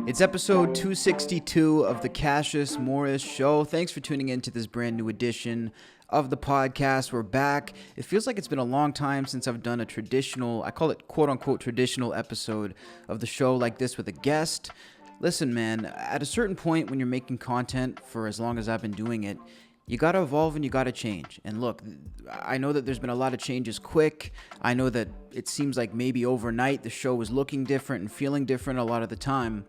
It's episode 262 of the Cassius Morris Show. Thanks for tuning in to this brand new edition of the podcast. We're back. It feels like it's been a long time since I've done a traditional, I call it quote unquote traditional episode of the show like this with a guest. Listen, man, at a certain point when you're making content for as long as I've been doing it, you got to evolve and you got to change. And look, I know that there's been a lot of changes quick. I know that it seems like maybe overnight the show was looking different and feeling different a lot of the time.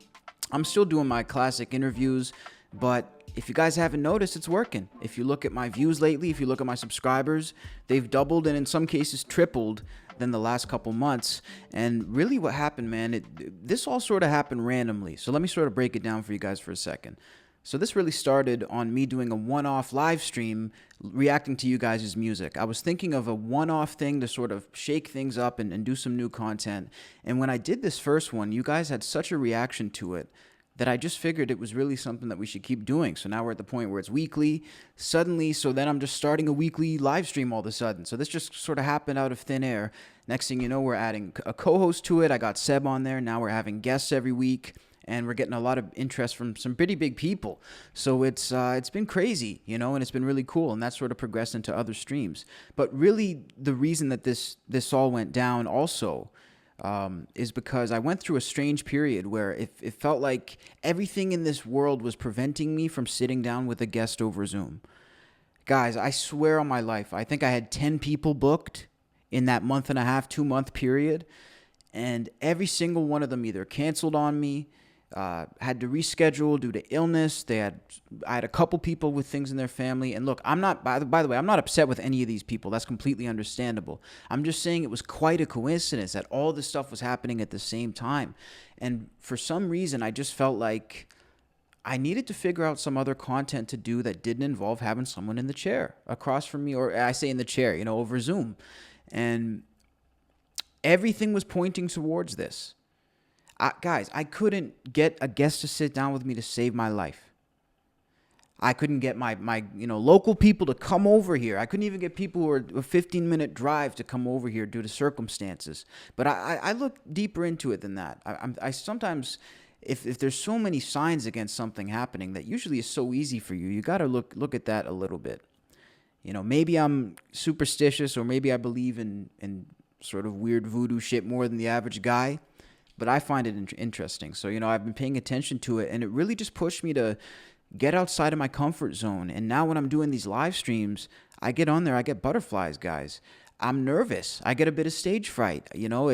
I'm still doing my classic interviews, but if you guys haven't noticed, it's working. If you look at my views lately, if you look at my subscribers, they've doubled and in some cases tripled than the last couple months. And really what happened, man, this all sort of happened randomly. So let me sort of break it down for you guys for a second. So this really started on me doing a one-off live stream reacting to you guys' music. I was thinking of a one-off thing to sort of shake things up and do some new content. And when I did this first one, you guys had such a reaction to it that I just figured it was really something that we should keep doing. So now we're at the point where it's weekly. Suddenly, so then I'm just starting a weekly live stream all of a sudden. So this just sort of happened out of thin air. Next thing you know, we're adding a co-host to it. I got Seb on there. Now we're having guests every week. And we're getting a lot of interest from some pretty big people. So it's been crazy, you know, and it's been really cool. And that sort of progressed into other streams. But really, the reason that this all went down also is because I went through a strange period where it felt like everything in this world was preventing me from sitting down with a guest over Zoom. Guys, I swear on my life, I think I had 10 people booked in that month and a half, 2-month period. And every single one of them either canceled on me, had to reschedule due to illness. I had a couple people with things in their family. And look, I'm not, by the way, I'm not upset with any of these people. That's completely understandable. I'm just saying it was quite a coincidence that all this stuff was happening at the same time. And for some reason, I just felt like I needed to figure out some other content to do that didn't involve having someone in the chair across from me, or I say in the chair, you know, over Zoom. And everything was pointing towards this. Guys, I couldn't get a guest to sit down with me to save my life. I couldn't get my local people to come over here. I couldn't even get people who are a 15-minute drive to come over here due to circumstances. But I look deeper into it than that. I sometimes, if there's so many signs against something happening that usually is so easy for you, you got to look at that a little bit. You know, maybe I'm superstitious, or maybe I believe in sort of weird voodoo shit more than the average guy. But I find it interesting. So, you know, I've been paying attention to it, and it really just pushed me to get outside of my comfort zone. And now when I'm doing these live streams, I get on there, I get butterflies, guys. I'm nervous. I get a bit of stage fright. You know,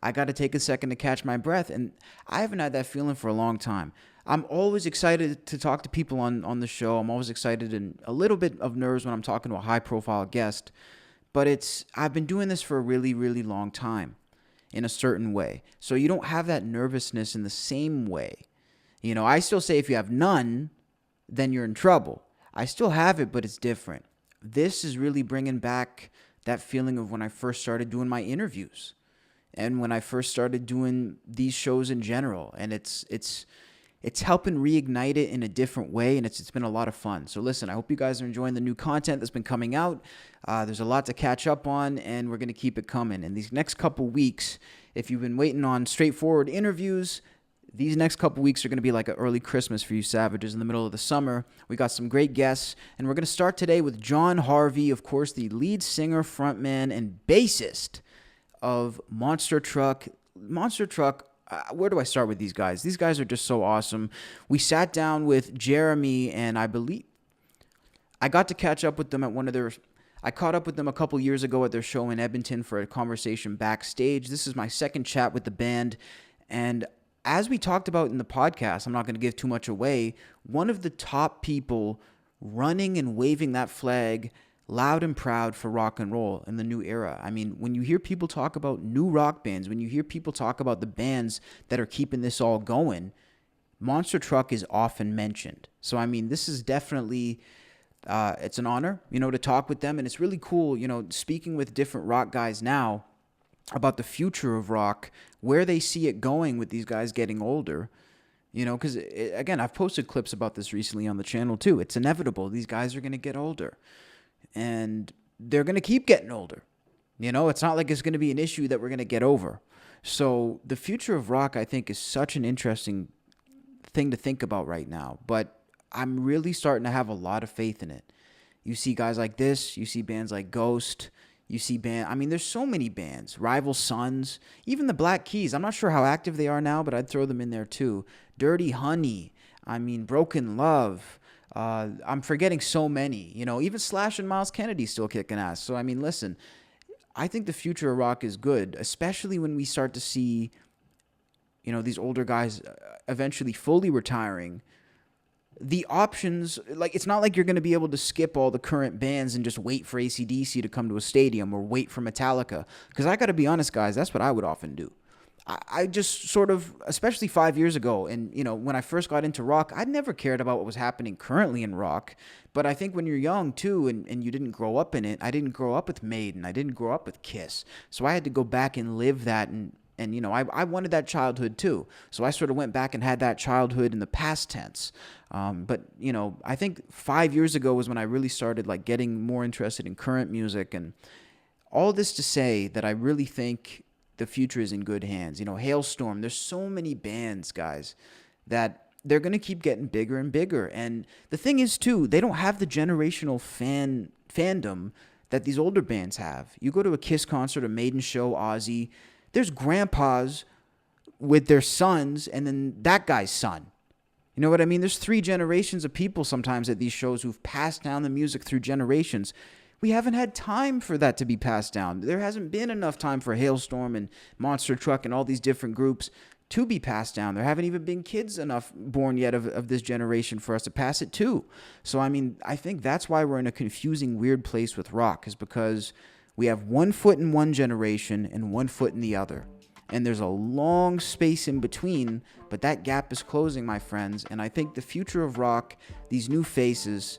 I got to take a second to catch my breath. And I haven't had that feeling for a long time. I'm always excited to talk to people on the show. I'm always excited and a little bit of nerves when I'm talking to a high-profile guest. But I've been doing this for a really, really long time. In a certain way. So you don't have that nervousness in the same way. You know, I still say if you have none, then you're in trouble. I still have it, but it's different. This is really bringing back that feeling of when I first started doing my interviews and when I first started doing these shows in general. And it's helping reignite it in a different way, and it's been a lot of fun. So listen, I hope you guys are enjoying the new content that's been coming out. There's a lot to catch up on, and we're going to keep it coming. And these next couple weeks, if you've been waiting on straightforward interviews, these next couple weeks are going to be like an early Christmas for you savages in the middle of the summer. We got some great guests, and we're going to start today with Jon Harvey, of course, the lead singer, frontman, and bassist of Monster Truck. Monster Truck, where do I start with these guys? These guys are just so awesome. We sat down with Jeremy, and I believe I got to catch up with them at I caught up with them a couple years ago at their show in Edmonton for a conversation backstage. This is my second chat with the band, and as we talked about in the podcast, I'm not going to give too much away, one of the top people running and waving that flag loud and proud for rock and roll in the new era. I mean, when you hear people talk about new rock bands, when you hear people talk about the bands that are keeping this all going, Monster Truck is often mentioned. So, I mean, this is definitely, it's an honor, you know, to talk with them. And it's really cool, you know, speaking with different rock guys now about the future of rock, where they see it going with these guys getting older. You know, because, again, I've posted clips about this recently on the channel, too. It's inevitable. These guys are going to get older. And they're going to keep getting older. You know, it's not like it's going to be an issue that we're going to get over. So the future of rock, I think, is such an interesting thing to think about right now, but I'm really starting to have a lot of faith in it. You see guys like this, you see bands like Ghost, you see I mean, there's so many bands, Rival Sons, even the Black Keys. I'm not sure how active they are now, but I'd throw them in there too. Dirty Honey, I mean, Broken Love. I'm forgetting so many, even Slash and Miles Kennedy still kicking ass. So, I mean, listen, I think the future of rock is good, especially when we start to see, these older guys eventually fully retiring. The options, like, it's not like you're going to be able to skip all the current bands and just wait for AC/DC to come to a stadium or wait for Metallica. Because I got to be honest, guys, that's what I would often do. I just sort of, especially 5 years ago, and when I first got into rock, I'd never cared about what was happening currently in rock. But I think when you're young too, and you didn't grow up in it, I didn't grow up with Maiden, I didn't grow up with Kiss, so I had to go back and live that, and I wanted that childhood too. So I sort of went back and had that childhood in the past tense. But I think 5 years ago was when I really started like getting more interested in current music, and all this to say that I really think the future is in good hands. Hailstorm, there's so many bands, guys, that they're going to keep getting bigger and bigger. And the thing is, too, they don't have the generational fandom that these older bands have. You go to a Kiss concert, a Maiden show, Ozzy, there's grandpas with their sons and then that guy's son. You know what I mean? There's 3 generations of people sometimes at these shows who've passed down the music through generations. We haven't had time for that to be passed down. There hasn't been enough time for Hailstorm and Monster Truck and all these different groups to be passed down. There haven't even been kids enough born yet of this generation for us to pass it to. So, I mean, I think that's why we're in a confusing, weird place with rock, is because we have one foot in one generation and one foot in the other. And there's a long space in between, but that gap is closing, my friends. And I think the future of rock, these new faces,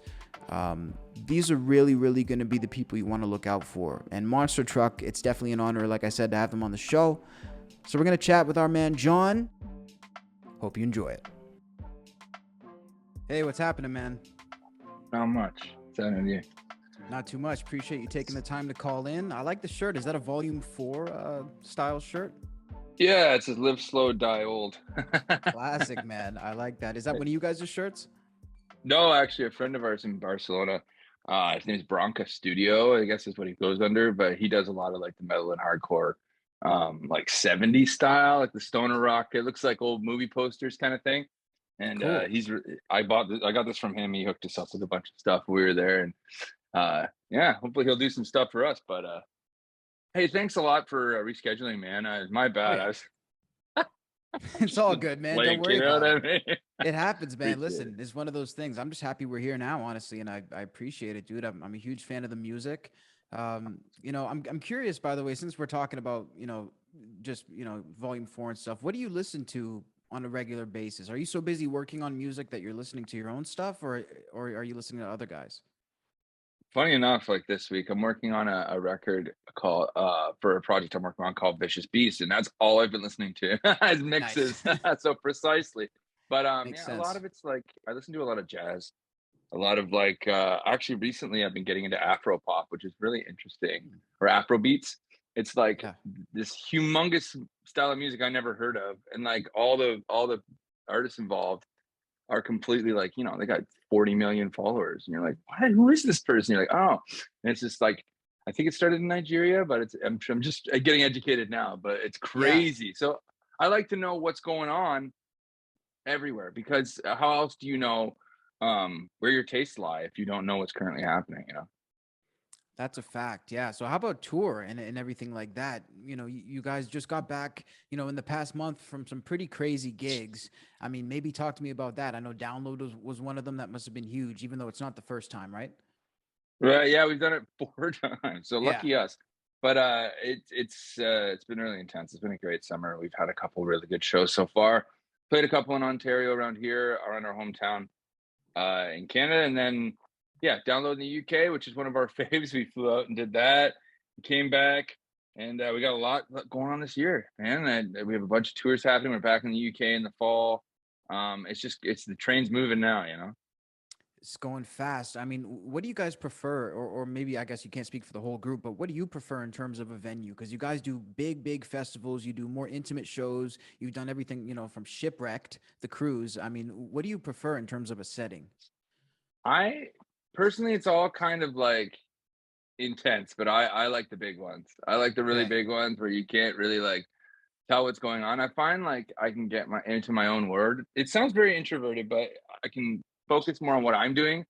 these are really, really going to be the people you want to look out for. And Monster Truck, it's definitely an honor, like I said, to have them on the show. So we're going to chat with our man, Jon. Hope you enjoy it. Hey, what's happening, man? Not much. What's that on you? Not too much. Appreciate you taking the time to call in. I like the shirt. Is that a Volume 4 style shirt? Yeah, it says Live Slow, Die Old. Classic, man. I like that. Is that one of you guys' shirts? No, actually, a friend of ours in Barcelona, his name's Bronca Studio, I guess is what he goes under, but he does a lot of like the metal and hardcore, like 70s style, like the stoner rock. It looks like old movie posters kind of thing. And Cool. I got this from him. He hooked us up with a bunch of stuff. We were there, and yeah, hopefully he'll do some stuff for us. But hey, thanks a lot for rescheduling, man. My bad. Oh, yeah. It's all good, man. Don't worry about it. I mean? It happens, man. Listen, it's one of those things. I'm just happy we're here now, honestly, and I appreciate it, dude. I'm a huge fan of the music. I'm curious, by the way, since we're talking about just Volume 4 and stuff. What do you listen to on a regular basis? Are you so busy working on music that you're listening to your own stuff, or are you listening to other guys? Funny enough, like this week, I'm working on a record called for a project I'm working on called Vicious Beast, and that's all I've been listening to as mixes. Nice. So precisely. But Makes yeah, a lot sense. of it's like I listen to a lot of jazz, a lot of like actually recently I've been getting into Afro pop, which is really interesting, or Afro beats. It's like Yeah. this humongous style of music I never heard of, and like all the artists involved are completely like, they got 40 million followers. And you're like, what? Who is this person? You're like, oh, and it's just like, I think it started in Nigeria, but I'm just getting educated now, but it's Yeah. crazy. So I like to know what's going on everywhere, because how else do you know where your tastes lie if you don't know what's currently happening? That's a fact. Yeah. So how about tour and everything like that? You guys just got back, in the past month from some pretty crazy gigs. I mean, maybe talk to me about that. I know Download was one of them. That must have been huge, even though it's not the first time, right? Right. Yeah, we've done it 4 times. So Yeah. lucky us. But it's been really intense. It's been a great summer. We've had a couple really good shows so far. Played a couple in Ontario around here, around our hometown, in Canada, and then yeah, Download in the UK, which is one of our faves. We flew out and did that. We came back, and we got a lot going on this year, man. And we have a bunch of tours happening. We're back in the UK in the fall. It's the train's moving now. It's going fast. I mean, what do you guys prefer? Or maybe I guess you can't speak for the whole group, but what do you prefer in terms of a venue? Because you guys do big festivals, you do more intimate shows, you've done everything, from Shipwrecked, the cruise. I mean, what do you prefer in terms of a setting? I personally, it's all kind of like intense, but I like the big ones. I like the really Okay. big ones where you can't really like tell what's going on. I find like I can get my into my own word. It sounds very introverted, but I can focus more on what I'm doing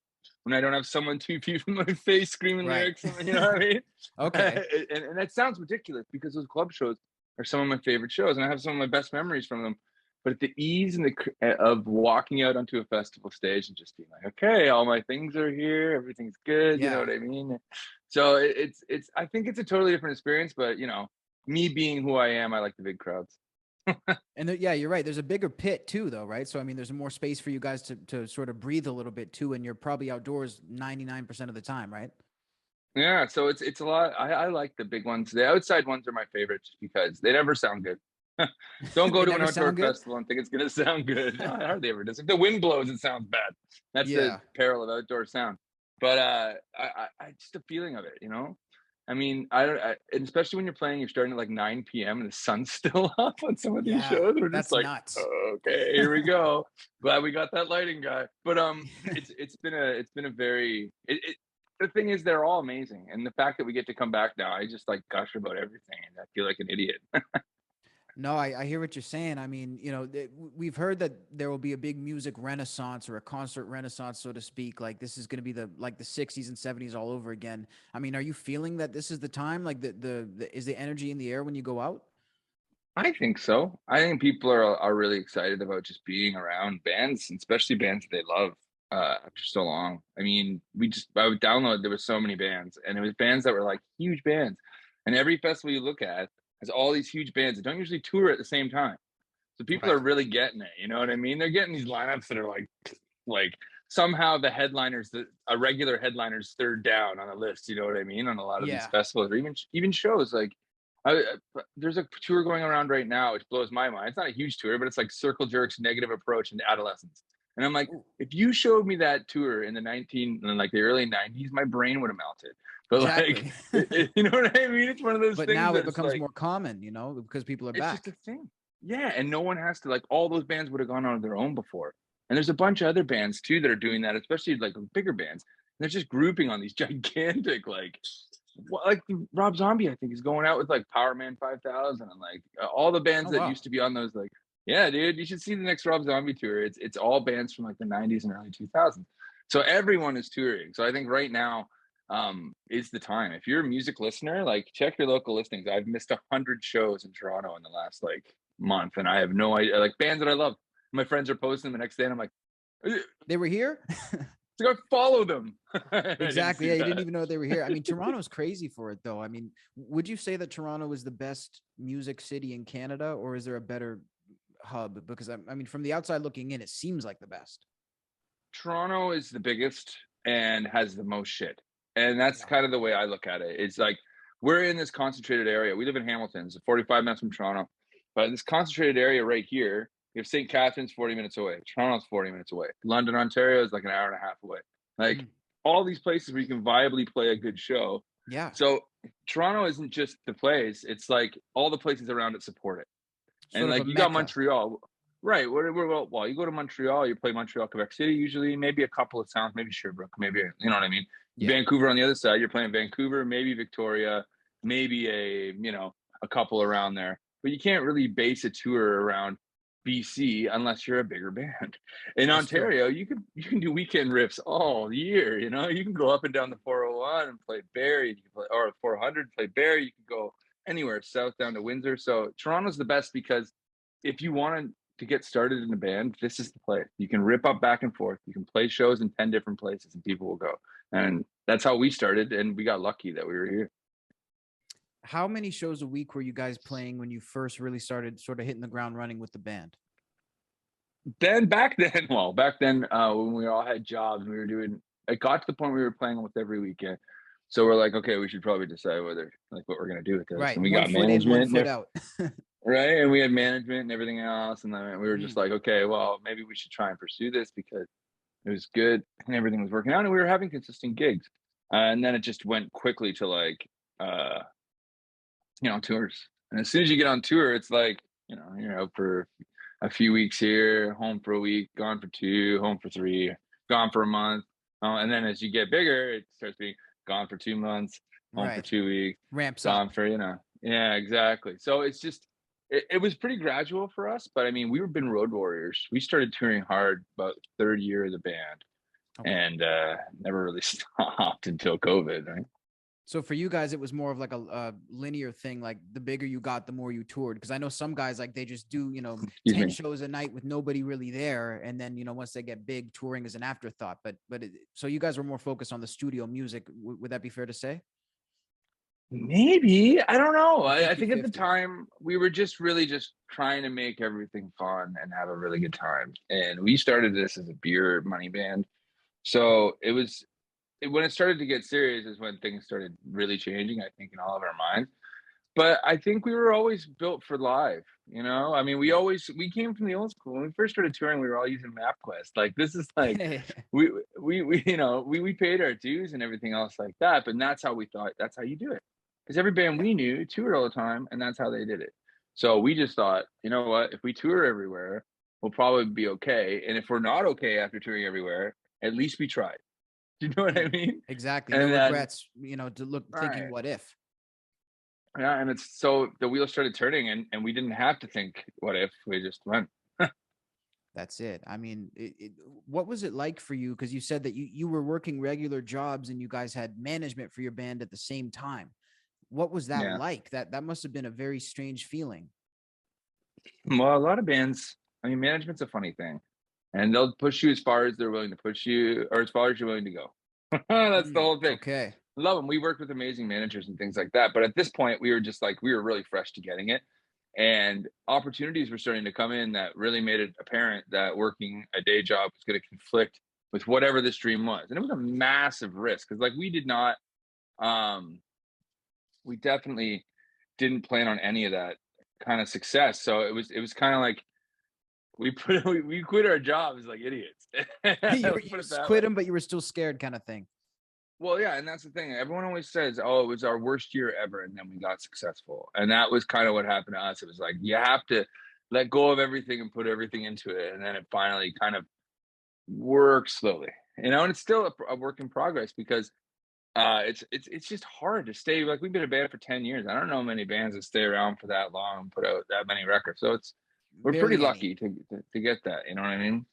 when I don't have someone 2 feet from my face screaming Right. lyrics. You know what I mean? Okay. And that sounds ridiculous because those club shows are some of my favorite shows, and I have some of my best memories from them. But the ease and of walking out onto a festival stage and just being like, okay, all my things are here, everything's good. You know Yeah. what I mean? So it's I think it's a totally different experience. But me being who I am, I like the big crowds. And yeah, you're right. There's a bigger pit too, though, right? So I mean, there's more space for you guys to sort of breathe a little bit too, and you're probably outdoors 99% of the time, right? Yeah, so it's a lot. I like the big ones. The outside ones are my favorite just because they never sound good. Don't go They to an never outdoor sound good. festival and think it's gonna sound good. No, it hardly ever does. If the wind blows, it sounds bad. That's the Yeah. peril of outdoor sound. But I just the feeling of it. I mean, I don't, and especially when you're playing, you're starting at like 9 p.m. and the sun's still up on some of these Yeah. shows. We're just That's like, nuts. okay, here we go. Glad we got that lighting guy. But it's been a very the thing is they're all amazing, and the fact that we get to come back now, I just like gush about everything and I feel like an idiot. No, I hear what you're saying. I mean, we've heard that there will be a big music renaissance or a concert renaissance, so to speak. Like this is going to be the 60s and 70s all over again. I mean, are you feeling that this is the time? Like is the energy in the air when you go out? I think so. I think people are really excited about just being around bands, and especially bands that they love after so long. I mean, I would download. There were so many bands, and it was bands that were like huge bands. And every festival you look at has all these huge bands that don't usually tour at the same time. So people are Right. really getting it. You know what I mean? They're getting these lineups that are like somehow the headliners, a regular headliner's third down on the list. You know what I mean? On a lot of these Yeah. festivals or even shows like. There's a tour going around right now, which blows my mind. It's not a huge tour, but it's like Circle Jerk's Negative Approach into Adolescence. And I'm like, Ooh, if you showed me that tour in like the early '90s, my brain would have melted. But like, exactly. you know what I mean? It's one of those But things now it that's becomes like more common, because people are it's just back. a thing. Yeah, and no one has to like all those bands would have gone on their own before. And there's a bunch of other bands too that are doing that, especially like bigger bands. And they're just grouping on these gigantic like Rob Zombie, I think, is going out with like Power Man 5000 and like all the bands Oh that wow. used to be on those. Like, yeah, dude, you should see the next Rob Zombie tour. It's all bands from like the '90s and early 2000s. So everyone is touring. So I think right now is the time. If you're a music listener, like check your local listings. I've missed 100 shows in Toronto in the last like month, and I have no idea. Like bands that I love, my friends are posting them the next day, and I'm like, They were here? go follow them. I didn't Exactly. see Yeah, you didn't that. even know they were here. I mean, Toronto's crazy for it, though. I mean, would you say that Toronto is the best music city in Canada, or is there a better hub? Because I mean, from the outside looking in, it seems like the best. Toronto is the biggest and has the most shit. And that's Yeah. kind of the way I look at it. It's like we're in this concentrated area. We live in Hamilton, so 45 minutes from Toronto. But this concentrated area right here, you have St. Catharines 40 minutes away. Toronto's 40 minutes away. London, Ontario is like an hour and a half away. Like Mm, all these places where you can viably play a good show. yeah. So Toronto isn't just the place, it's like all the places around it support it. And Sort of a like you got mecca. Montreal, right? Well, you go to Montreal, you play Montreal, Quebec City, usually, maybe a couple of towns, maybe Sherbrooke, maybe you know what I mean. Yeah. Vancouver on the other side, you're playing Vancouver, maybe Victoria, maybe a couple around there. But you can't really base a tour around BC unless you're a bigger band. In That's true. Ontario, you can do weekend riffs all year. You can go up and down the 401 and play Barrie, you can play, or 400 play Barrie. You can go anywhere south down to Windsor. So Toronto's the best because if you want to get started in a band, this is the place. You can rip up back and forth. You can play shows in 10 different places and people will go. And that's how we started. And we got lucky that we were here. How many shows a week were you guys playing when you first really started sort of hitting the ground running with the band? Then back then, well, back then when we all had jobs, we were doing, it got to the point where we were playing almost every weekend. So we're like, okay, we should probably decide whether like what we're gonna do with this. Right. And we One got foot in, one management foot out. right? And we had management and everything else. And then we were just Mm, like, okay, well, maybe we should try and pursue this because It was good, and everything was working out, and we were having consistent gigs. And then it just went quickly to like, uh, tours. And as soon as you get on tour, it's like, you're out for a few weeks here, home for a week, gone for 2, home for 3, gone for a month. And then as you get bigger, it starts being gone for 2 months, home for Right. 2 weeks, Ramps gone up. for, yeah, exactly. So it's just, it was pretty gradual for us, but I mean, we've been road warriors. We started touring hard about third year of the band, Okay. and never really stopped until COVID, right? So for you guys, it was more of like a linear thing. Like the bigger you got, the more you toured. Because I know some guys like they just do, Excuse 10 me. shows a night with nobody really there, and then once they get big, touring is an afterthought. So you guys were more focused on the studio music. Would that be fair to say? Maybe. I don't know. Or I think at the 50-50? time we were just really just trying to make everything fun and have a really good time. And we started this as a beer money band. So when it started to get serious is when things started really changing, I think, in all of our minds. But I think we were always built for live, I mean, Yeah. we came from the old school. When we first started touring, we were all using MapQuest. Like, this is like, we paid our dues and everything else like that. But that's how we thought, that's how you do it. Because every band Yeah. we knew toured all the time, and that's how they did it. So we just thought, you know what? If we tour everywhere, we'll probably be okay. And if we're not okay after touring everywhere, at least we tried. Do you know what I Mm, mean? exactly. No And then, regrets, to look thinking right. what if. Yeah, and it's so the wheels started turning, and we didn't have to think, what if, we just went. That's it. I mean, what was it like for you? Because you said that you were working regular jobs and you guys had management for your band at the same time. What was that Yeah. like? That must have been a very strange feeling. Well, a lot of bands, I mean, management's a funny thing, and they'll push you as far as they're willing to push you, or as far as you're willing to go. That's the Mm, whole thing. okay. Love them. We worked with amazing managers and things like that. But at this point, we were just like, we were really fresh to getting it. And opportunities were starting to come in that really made it apparent that working a day job was going to conflict with whatever this dream was. And it was a massive risk because, like, we did not, um, we definitely didn't plan on any of that kind of success. So it was kind of like we quit our jobs like idiots. Let's You put it that way. quit them, but you were still scared, kind of thing. Well, yeah, and that's the thing. Everyone always says, "Oh, it was our worst year ever," and then we got successful. And that was kind of what happened to us. It was like you have to let go of everything and put everything into it, and then it finally kind of works slowly. And it's still a work in progress because it's just hard to stay. Like, we've been a band for 10 years. I don't know many bands that stay around for that long and put out that many records. So we're pretty Barely any. lucky to get that. You know what I mean?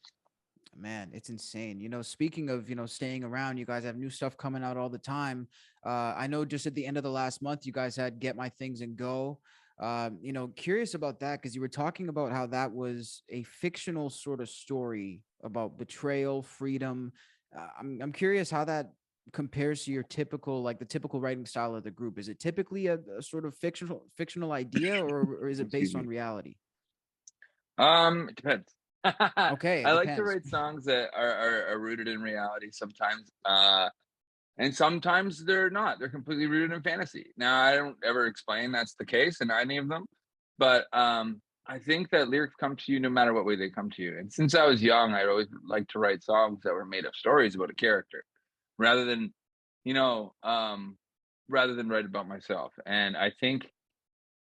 Man, it's insane. Speaking of, staying around, you guys have new stuff coming out all the time. I know just at the end of the last month, you guys had Get My Things and Go. Curious about that because you were talking about how that was a fictional sort of story about betrayal, freedom. I'm curious how that compares to your typical, like the typical writing style of the group. Is it typically a sort of fictional idea, or is it Excuse based me. on reality? It depends. I Okay, it like to depends. write songs that are rooted in reality sometimes. And sometimes they're not. They're completely rooted in fantasy. Now, I don't ever explain that's the case in any of them, but I think that lyrics come to you no matter what way they come to you. And since I was young, I'd always liked to write songs that were made up stories about a character rather than, you know, um, rather than write about myself. And I think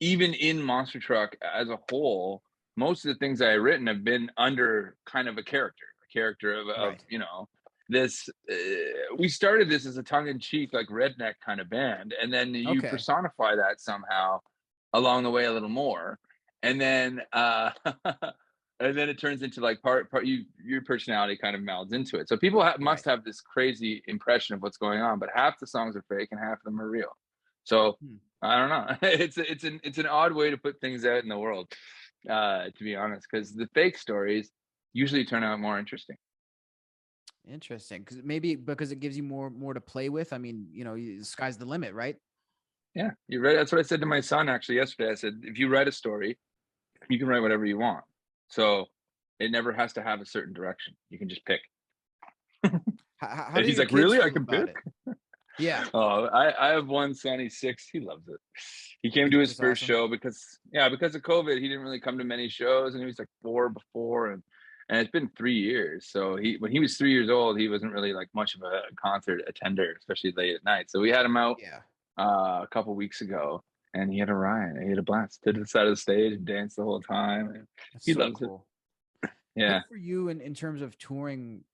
even in Monster Truck as a whole, most of the things I written have been under kind of a character of Right. this. We started this as a tongue in cheek, like redneck kind of band, and then you Okay. personify that somehow along the way a little more, and then and then it turns into like part your personality kind of melds into it. So people must Right. have this crazy impression of what's going on, but half the songs are fake and half of them are real. So Hmm. I don't know. It's an odd way to put things out in the world, to be honest, because the fake stories usually turn out more interesting. Interesting, because maybe because it gives you more to play with. I mean, the sky's the limit, right? Yeah, you're right. That's what I said to my son actually yesterday. I said, if you write a story, you can write whatever you want. So it never has to have a certain direction. You can just pick. How And do he's your like, kids really? I feel can about pick? it? Yeah, Oh, I have one son. He's 6. He loves it. He came to his that's first awesome. show because of COVID, he didn't really come to many shows, and he was like 4 before, and and it's been 3 years. So when he was 3 years old, he wasn't really like much of a concert attender, especially late at night. So we had him out Yeah. a couple weeks ago, and he had a riot. He had a blast. Stood to the side of the stage and danced the whole time. And That's he so loves it. cool. Who Yeah. for you in terms of touring,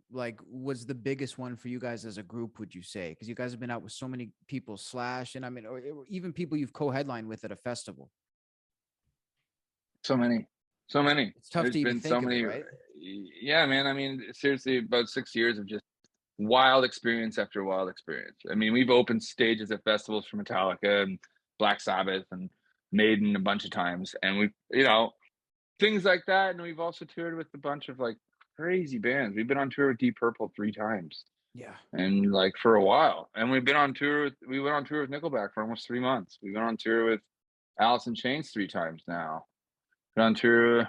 like was the biggest one for you guys as a group, would you say? Because you guys have been out with so many people, Slash, and I mean, or even people you've co-headlined with at a festival. So many, so many. It's tough There's to even been so think of it, many. right? Yeah, man. I mean, seriously, about 6 years of just wild experience after wild experience. I mean, we've opened stages at festivals for Metallica and Black Sabbath and Maiden a bunch of times, and we, things like that. And we've also toured with a bunch of like crazy bands. We've been on tour with Deep Purple 3 times, Yeah. and like for a while. And we went on tour with Nickelback for almost 3 months. We went on tour with Alice in Chains 3 times now. Been on tour,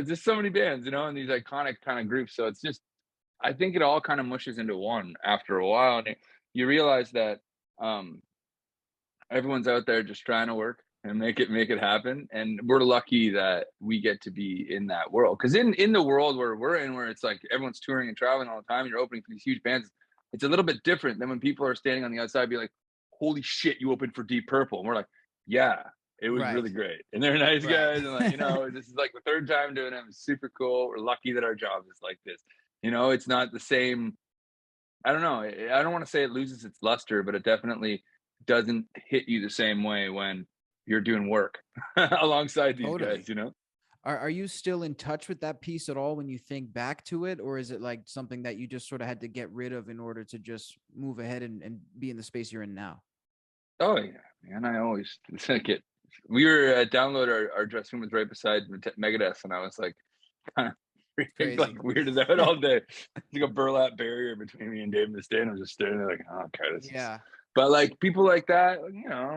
just so many bands, and these iconic kind of groups. So it's just, I think it all kind of mushes into one after a while, and you realize that um, everyone's out there just trying to work and make it happen, and we're lucky that we get to be in that world. Because in the world where we're in, where it's like everyone's touring and traveling all the time, and you're opening for these huge bands, it's a little bit different than when people are standing on the outside, be like, "Holy shit, you opened for Deep Purple," and we're like, "Yeah." It was Right. really great, and they're nice Right. guys, and this is like the third time doing it. It's super cool. We're lucky that our job is like this. It's not the same. I don't know. I don't want to say it loses its luster, but it definitely doesn't hit you the same way when you're doing work alongside these Totally. guys. Are you still in touch with that piece at all when you think back to it? Or is it like something that you just sort of had to get rid of in order to just move ahead and be in the space you're in now? Oh yeah, man. I always get. We were at Download. Our dressing room was right beside Megadeth, and I was like, kind of It's freaking crazy. like weirded out all day. It's like a burlap barrier between me and Dave Mustaine. I'm just staring there like, oh, okay, this is. Yeah. But like people like that,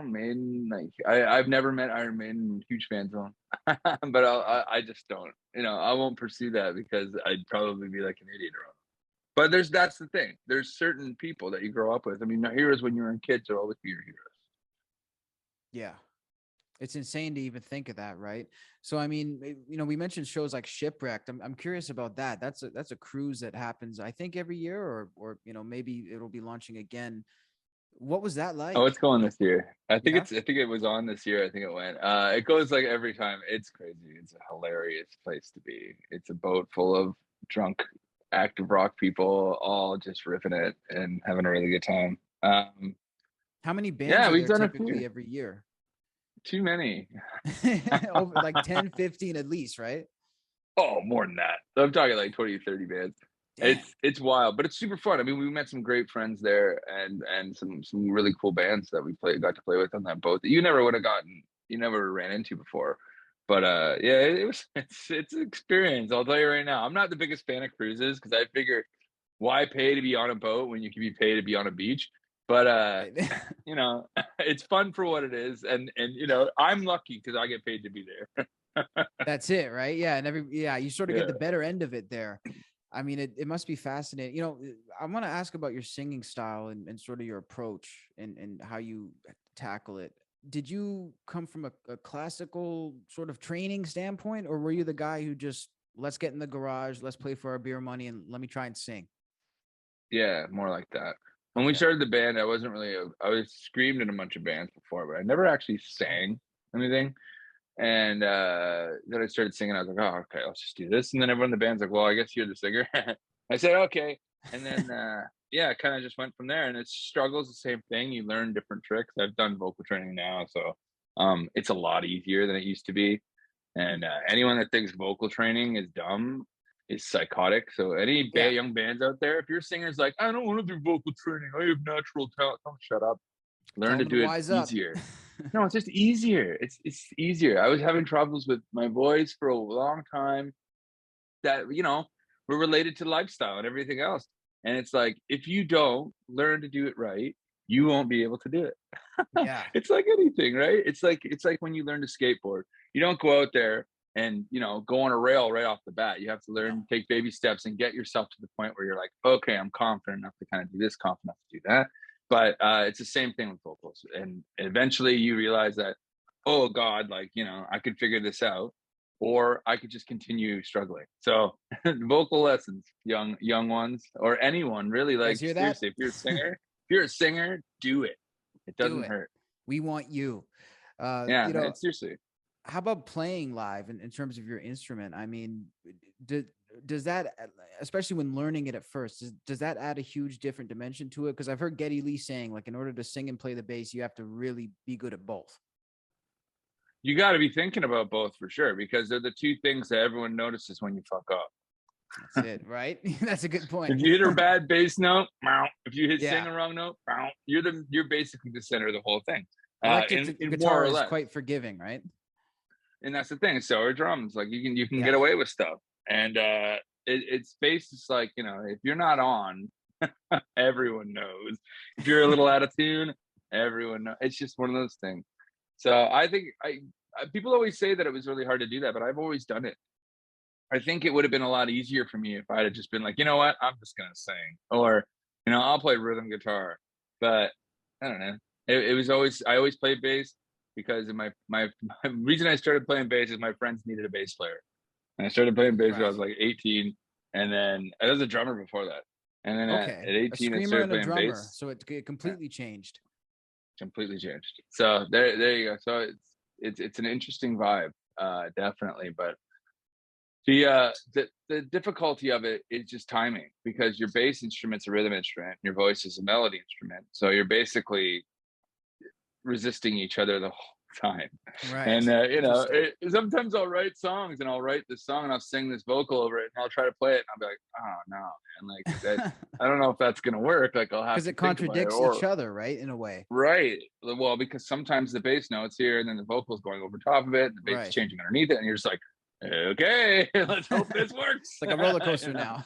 Maiden. Like I've never met Iron Maiden. Huge fans of them, but I just don't. I won't pursue that because I'd probably be like an idiot around. But that's the thing. There's certain people that you grow up with. I mean, the heroes when you're in kids are always be your heroes. Yeah. It's insane to even think of that, right? So, I mean, we mentioned shows like Shipwrecked. I'm curious about that. That's a cruise that happens, I think, every year, or maybe it'll be launching again. What was that Oh, like? it's going this year. Yeah, I think it was on this year. I think it went. It goes like every time. It's crazy. It's a hilarious place to be. It's a boat full of drunk, active rock people, all just riffing it and having a really good time. how many bands Yeah, are we've there done a few. typically every year? Too many. Over like 10, 15 at least, right? Oh, more than that. I'm talking like 20, 30 bands. Damn. It's wild, but it's super fun. I mean, we met some great friends there and some really cool bands that we got to play with on that boat that you never ran into before. But yeah, it's an experience. I'll tell you right now. I'm not the biggest fan of cruises because I figure why pay to be on a boat when you can be paid to be on a beach? But Right. it's fun for what it is, and I'm lucky because I get paid to be there. That's it, right? Yeah, and you sort of get Yeah. the better end of it there. I mean, it must be fascinating. I want to ask about your singing style and sort of your approach and how you tackle it. Did you come from a classical sort of training standpoint, or were you the guy who just let's get in the garage, let's play for our beer money, and let me try and sing? Yeah, more like that. When we Okay. started the band, I was screamed in a bunch of bands before, but I never actually sang anything. And then I started singing. I was like, oh, okay, let's just do this. And then everyone in the band's like, well, I guess you're the singer. I said, okay. And then, yeah, it kind of just went from there. And it's struggles the same thing. You learn different tricks. I've done vocal training now, so it's a lot easier than it used to be. And anyone that thinks vocal training is dumb is psychotic. So any Yeah. young bands out there, if your singer's like, I don't want to do vocal training, I have natural talent, don't shut up. Tell Learn to them to do it wise up. easier. No, it's just easier. It's easier. I was having troubles with my voice for a long time that were related to lifestyle and everything else. And it's like if you don't learn to do it right, you won't be able to do it. Yeah. It's like anything, right? It's like when you learn to skateboard. You don't go out there and go on a rail right off the bat. You have to No. learn, take baby steps, and get yourself to the point where you're like, okay, I'm confident enough to kind of do this, confident enough to do that. But it's the same thing with vocals, and eventually you realize that, oh God, like I could figure this out. or I could just continue struggling. So vocal lessons, young ones, or anyone really, You guys like hear that? seriously, if you're a singer, do it. It Do doesn't it. hurt. We want you. Yeah, You know, it's seriously. how about playing live in terms of your instrument? I mean, do, does that, especially when learning it at first, does that add a huge different dimension to it? Because I've heard Geddy Lee saying, like, in order to sing and play the bass, you have to really be good at both. You got to be thinking about both for sure, because they're the two things that everyone notices when you fuck up. That's it, right? That's a good point. If you hit a bad bass note, meow. If you sing Yeah. a wrong note, meow. You're basically the center of the whole thing, in more Guitar or is less. quite forgiving, right? And that's the thing. So are drums. Like you can get Yeah. away with stuff, and it's bass. Is like, if you're not on, everyone knows. If you're a little out of tune, everyone knows. It's just one of those things. So I think people always say that it was really hard to do that, but I've always done it. I think it would have been a lot easier for me if I had just been like, you know what, I'm just gonna sing, or I'll play rhythm guitar. But I don't know. It was always I always played bass because my reason I started playing bass is my friends needed a bass player, and I started playing bass when I Right. was like 18, and then I was a drummer before that, and then at Okay. A 18 I screamer started and a playing drummer. bass. So it Yeah, completely changed. completely changed. So there you go. So it's an interesting vibe, definitely, but the difficulty of it is just timing, because your bass instrument's a rhythm instrument, your voice is a melody instrument. So you're basically resisting each other the whole time. And Right. Interesting. sometimes I'll write songs and I'll write this song and I'll sing this vocal over it and I'll try to play it and I'll be like, oh no, and like that, I don't know if that's gonna work. Like I'll have Because to it think about it. contradicts each Or other, right? In a way. right, well, because sometimes the bass note's here and then the vocal's going over top of it and the bass is Right. changing underneath it, and you're just like, okay, let's hope this It's works. like a roller coaster now.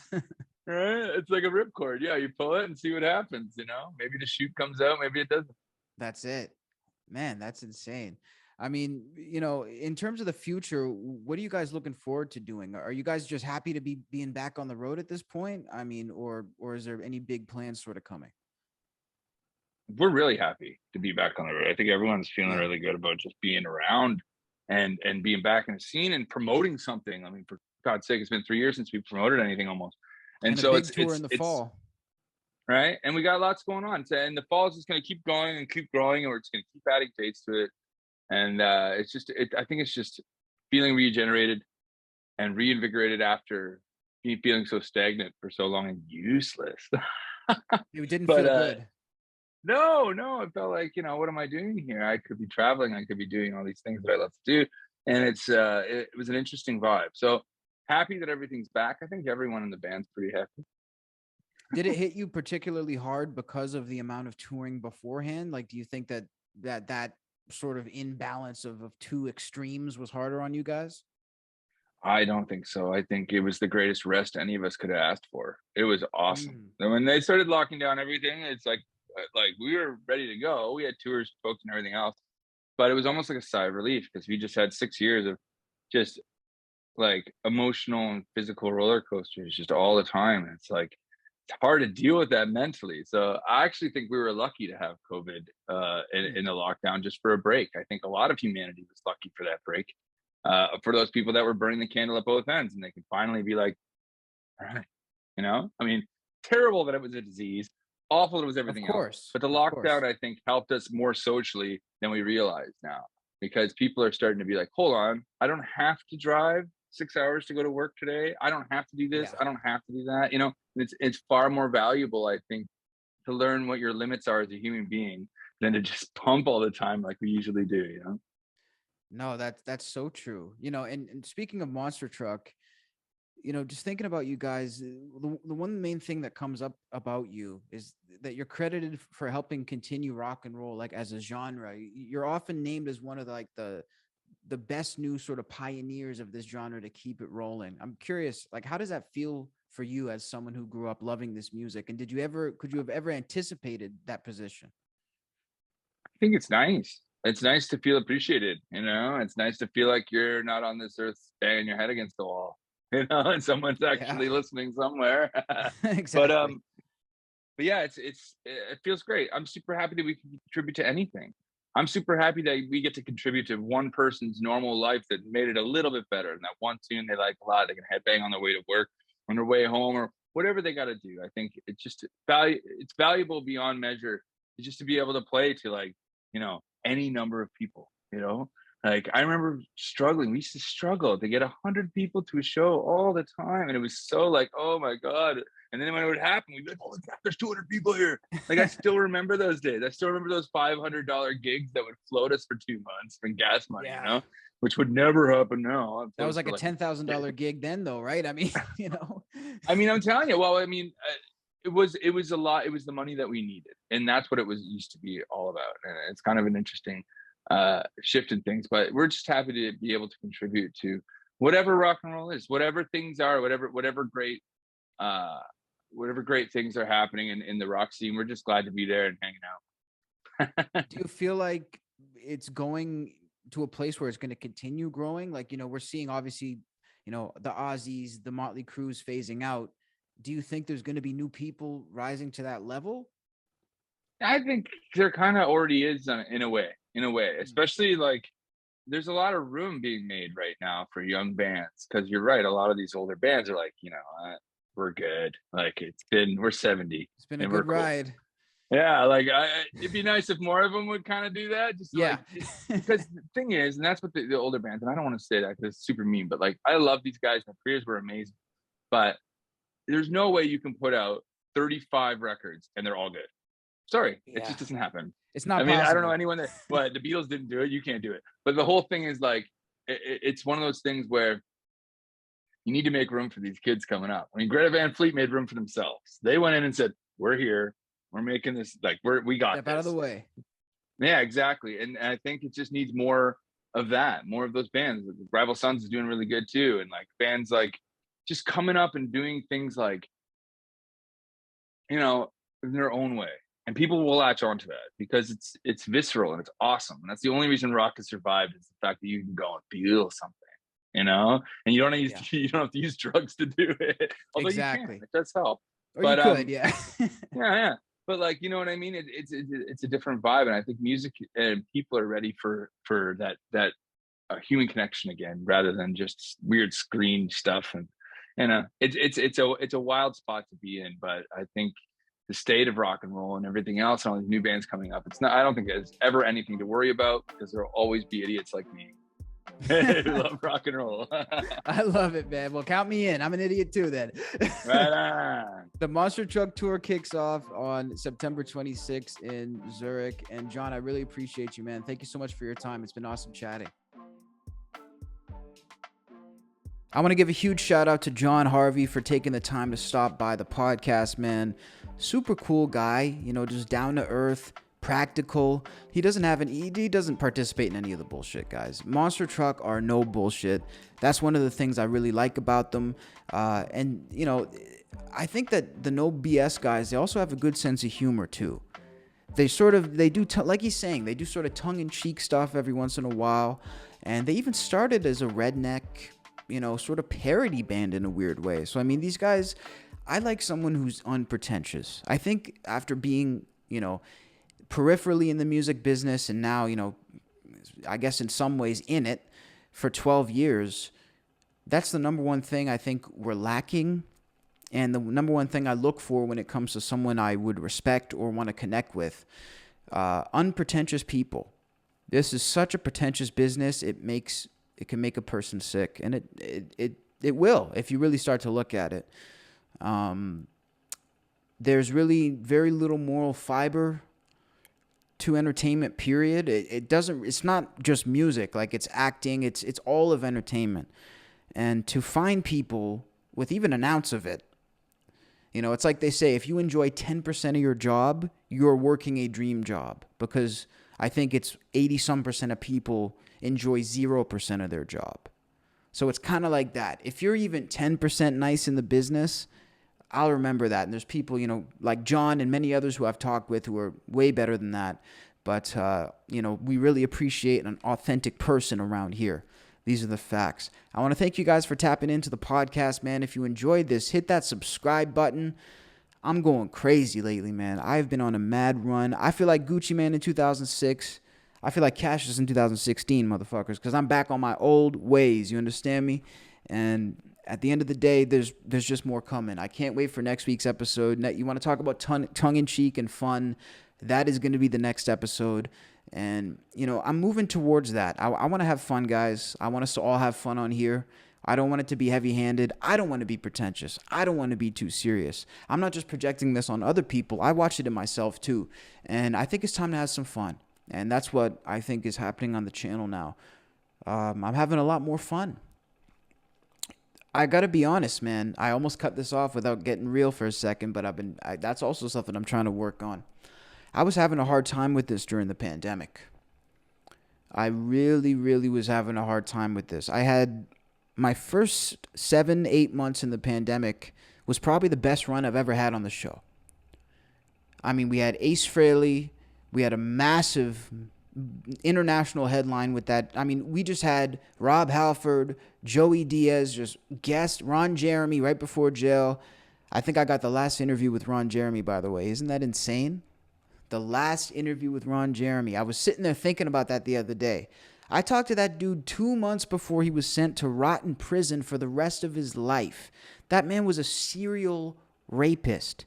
Right? It's like a ripcord. Yeah, you pull it and see what happens. Maybe the shoot comes out, maybe it doesn't. That's it. Man, that's insane. I mean, in terms of the future, what are you guys looking forward to doing? Are you guys just happy to be being back on the road at this point? I mean, or is there any big plans sort of coming? We're really happy to be back on the road. I think everyone's feeling Yeah. really good about just being around and being back in the scene and promoting something. I mean, for God's sake, it's been 3 years since we promoted anything almost. And And a so big it's tour in it's the it's fall. right. And we got lots going on. And the fall is just going to keep going and keep growing, and we're just going to keep adding dates to it. And I think it's just feeling regenerated and reinvigorated after feeling so stagnant for so long and useless. It didn't But feel good. no, I felt like, what am I doing here? I could be traveling, I could be doing all these things that I love to do. And it was an interesting vibe. So happy that everything's back. I think everyone in the band's pretty happy. Did it hit you particularly hard because of the amount of touring beforehand? Like, do you think that sort of imbalance of two extremes was harder on you guys? I don't think so. I think it was the greatest rest any of us could have asked for. It was awesome. Mm. And when they started locking down everything, it's like we were ready to go. We had tours booked and everything else, but it was almost like a sigh of relief, because we just had 6 years of just like emotional and physical roller coasters just all the time. And it's like it's hard to deal with that mentally. So I actually think we were lucky to have COVID in the lockdown, just for a break. I think a lot of humanity was lucky for that break. For those people that were burning the candle at both ends, and they could finally be like, all right, I mean, terrible that it was a disease, awful that it was Of everything else. course. But the Of lockdown, course. I think, helped us more socially than we realize now, because people are starting to be like, hold on, I don't have to drive 6 hours to go to work today. I don't have to do this. Yeah. I don't have to do that. It's far more valuable, I think, to learn what your limits are as a human being than to just pump all the time like we usually do. No, that's so true. And speaking of Monster Truck, just thinking about you guys, the one main thing that comes up about you is that you're credited for helping continue rock and roll, like, as a genre. You're often named as one of the best new sort of pioneers of this genre to keep it rolling. I'm curious, like, how does that feel for you as someone who grew up loving this music? And could you have ever anticipated that position? I think it's nice. It's nice to feel appreciated. It's nice to feel like you're not on this earth banging your head against the wall, and someone's Yeah. actually listening somewhere. but Exactly. um, but yeah, it feels great. I'm super happy that we can contribute to anything. I'm super happy that we get to contribute to one person's normal life that made it a little bit better. And that one tune they like a lot, they can headbang on their way to work, on their way home, or whatever they got to do. I think it's just it's valuable beyond measure just to be able to play to, like, any number of people, like I remember struggling. We used to struggle to get 100 people to a show all the time. And it was so like, oh my God. And then when it would happen, we'd be like, holy crap, there's 200 people here. Like, I still remember those days. I still remember those $500 gigs that would float us for 2 months from gas money, which would never happen now. That was like a $10,000 gig then, though, right? I mean, I mean, I'm telling you. Well, I mean, it was a lot. It was the money that we needed, and that's what it was used to be all about. And it's kind of an interesting shift in things, but we're just happy to be able to contribute to whatever rock and roll is, whatever things are, whatever great things are happening in the rock scene. We're just glad to be there and hanging out. Do you feel like it's going to a place where it's going to continue growing? Like, we're seeing obviously, the Ozzies, the Motley Crues phasing out. Do you think there's going to be new people rising to that level? I think there kind of already is in a way, especially like there's a lot of room being made right now for young bands. Cause you're right. A lot of these older bands are like, we're good. Like we're 70. It's been a good ride. Cool. Yeah. Like it'd be nice if more of them would kind of do that. Just because the thing is, and that's what the older bands, and I don't want to say that because it's super mean, but like, I love these guys. Their careers were amazing, but there's no way you can put out 35 records and they're all good. Sorry, it just doesn't happen. It's not. I don't know anyone that, but the Beatles didn't do it. You can't do it. But the whole thing is like, it's one of those things where you need to make room for these kids coming up. I mean, Greta Van Fleet made room for themselves. They went in and said, "We're here. We're making this. Like, we got Step this." Out of the way. Yeah, exactly. And I think it just needs more of that, more of those bands. Rival Sons is doing really good too, and like bands like just coming up and doing things like, in their own way. And people will latch onto that because it's visceral and it's awesome. And that's the only reason rock has survived, is the fact that you can go and feel something, and you don't you don't have to use drugs to do it. Although exactly, you can. It does help. Or but you could, yeah. yeah. But like, you know what I mean? It's a different vibe, and I think music and people are ready for that human connection again, rather than just weird screen stuff. And it's a wild spot to be in, but I think the state of rock and roll and everything else, and all these new bands coming up, I don't think there's ever anything to worry about, because there'll always be idiots like me who love rock and roll. I love it, man. Well, count me in. I'm an idiot too then. Right on. The Monster Truck Tour kicks off on September 26th in Zurich. And Jon, I really appreciate you, man. Thank you so much for your time. It's been awesome chatting. I want to give a huge shout out to Jon Harvey for taking the time to stop by the podcast, man. Super cool guy, just down to earth, practical. He doesn't participate in any of the bullshit, guys. Monster Truck are no bullshit. That's one of the things I really like about them. And I think that the no BS guys, they also have a good sense of humor too. They do like he's saying, they do sort of tongue-in-cheek stuff every once in a while. And they even started as a redneck, sort of parody band in a weird way. So, I mean, these guys, I like someone who's unpretentious. I think after being, peripherally in the music business and now, I guess in some ways in it for 12 years, that's the number one thing I think we're lacking. And the number one thing I look for when it comes to someone I would respect or want to connect with, unpretentious people. This is such a pretentious business. It can make a person sick, and it will if you really start to look at it. There's really very little moral fiber to entertainment, period. It's not just music, like it's acting, it's all of entertainment. And to find people with even an ounce of it, it's like they say, if you enjoy 10% of your job, you're working a dream job, because I think it's 80-some% of people enjoy 0% of their job. So it's kind of like that. If you're even 10% nice in the business, I'll remember that. And there's people, like Jon and many others who I've talked with who are way better than that. But, we really appreciate an authentic person around here. These are the facts. I want to thank you guys for tapping into the podcast, man. If you enjoyed this, hit that subscribe button. I'm going crazy lately, man. I've been on a mad run. I feel like Gucci Mane in 2006. I feel like Cassius in 2016, motherfuckers, because I'm back on my old ways. You understand me? And at the end of the day, there's just more coming. I can't wait for next week's episode. You want to talk about tongue-in-cheek and fun? That is going to be the next episode. And, I'm moving towards that. I want to have fun, guys. I want us to all have fun on here. I don't want it to be heavy-handed. I don't want to be pretentious. I don't want to be too serious. I'm not just projecting this on other people. I watch it in myself, too. And I think it's time to have some fun. And that's what I think is happening on the channel now. I'm having a lot more fun. I got to be honest, man. I almost cut this off without getting real for a second, but that's also something I'm trying to work on. I was having a hard time with this during the pandemic. I really, really was having a hard time with this. I had my first 7-8 months in the pandemic was probably the best run I've ever had on the show. I mean, we had Ace Frehley. We had a massive international headline with that. I mean, we just had Rob Halford, Joey Diaz, just guest, Ron Jeremy right before jail. I think I got the last interview with Ron Jeremy, by the way. Isn't that insane? The last interview with Ron Jeremy. I was sitting there thinking about that the other day. I talked to that dude 2 months before he was sent to rot in prison for the rest of his life. That man was a serial rapist.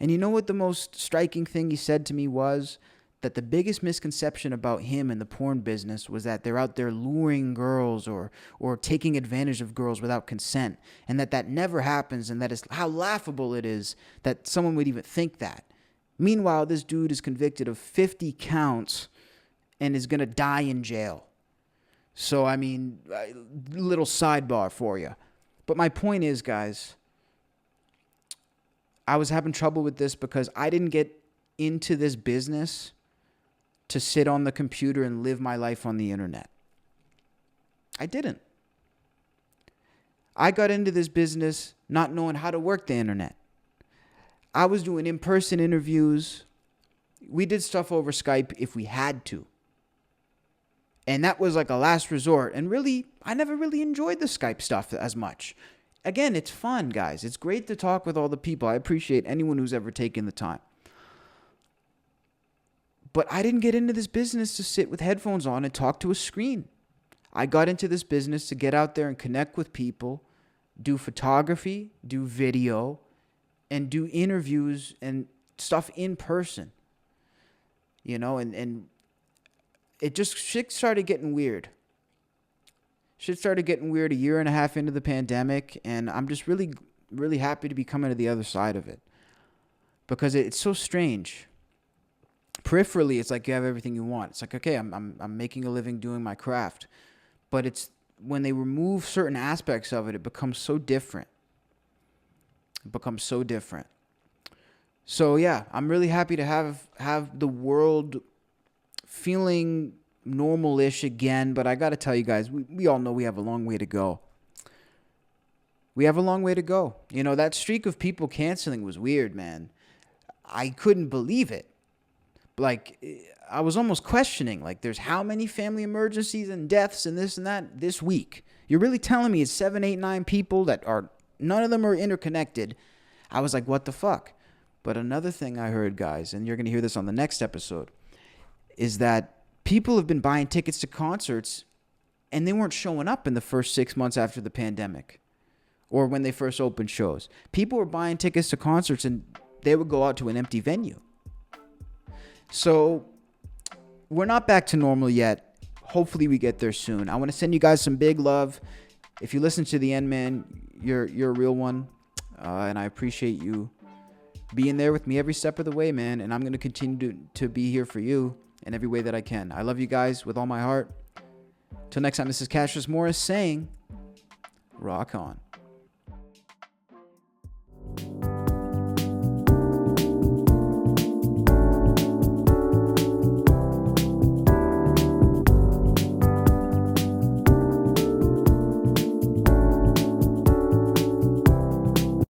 And you know what the most striking thing he said to me was? That the biggest misconception about him and the porn business was that they're out there luring girls or taking advantage of girls without consent, and that never happens, and that is how laughable it is that someone would even think that. Meanwhile, this dude is convicted of 50 counts and is going to die in jail. So, I mean, little sidebar for you. But my point is, guys, I was having trouble with this because I didn't get into this business to sit on the computer and live my life on the internet. I didn't. I got into this business not knowing how to work the internet. I was doing in-person interviews. We did stuff over Skype if we had to. And that was like a last resort. And really, I never really enjoyed the Skype stuff as much. Again, it's fun, guys. It's great to talk with all the people. I appreciate anyone who's ever taken the time. But I didn't get into this business to sit with headphones on and talk to a screen. I got into this business to get out there and connect with people, do photography, do video, and do interviews and stuff in person. And shit started getting weird. Shit started getting weird a year and a half into the pandemic, and I'm just really, really happy to be coming to the other side of it. Because it's so strange. Peripherally, it's like you have everything you want. It's like, okay, I'm making a living doing my craft. But it's when they remove certain aspects of it, it becomes so different. So yeah, I'm really happy to have the world feeling normal-ish again. But I got to tell you guys, we all know we have a long way to go. That streak of people canceling was weird, man. I couldn't believe it. Like, I was almost questioning, like, there's how many family emergencies and deaths and this and that this week? You're really telling me it's 7, 8, 9 people that are, none of them are interconnected. I was like, what the fuck? But another thing I heard, guys, and you're going to hear this on the next episode, is that people have been buying tickets to concerts and they weren't showing up in the first 6 months after the pandemic or when they first opened shows. People were buying tickets to concerts and they would go out to an empty venue. So we're not back to normal yet. Hopefully we get there soon. I want to send you guys some big love. If you listen to the end, man, you're a real one. And I appreciate you being there with me every step of the way, man. And I'm going to continue to be here for you in every way that I can. I love you guys with all my heart. Till next time, this is Cassius Morris saying, rock on.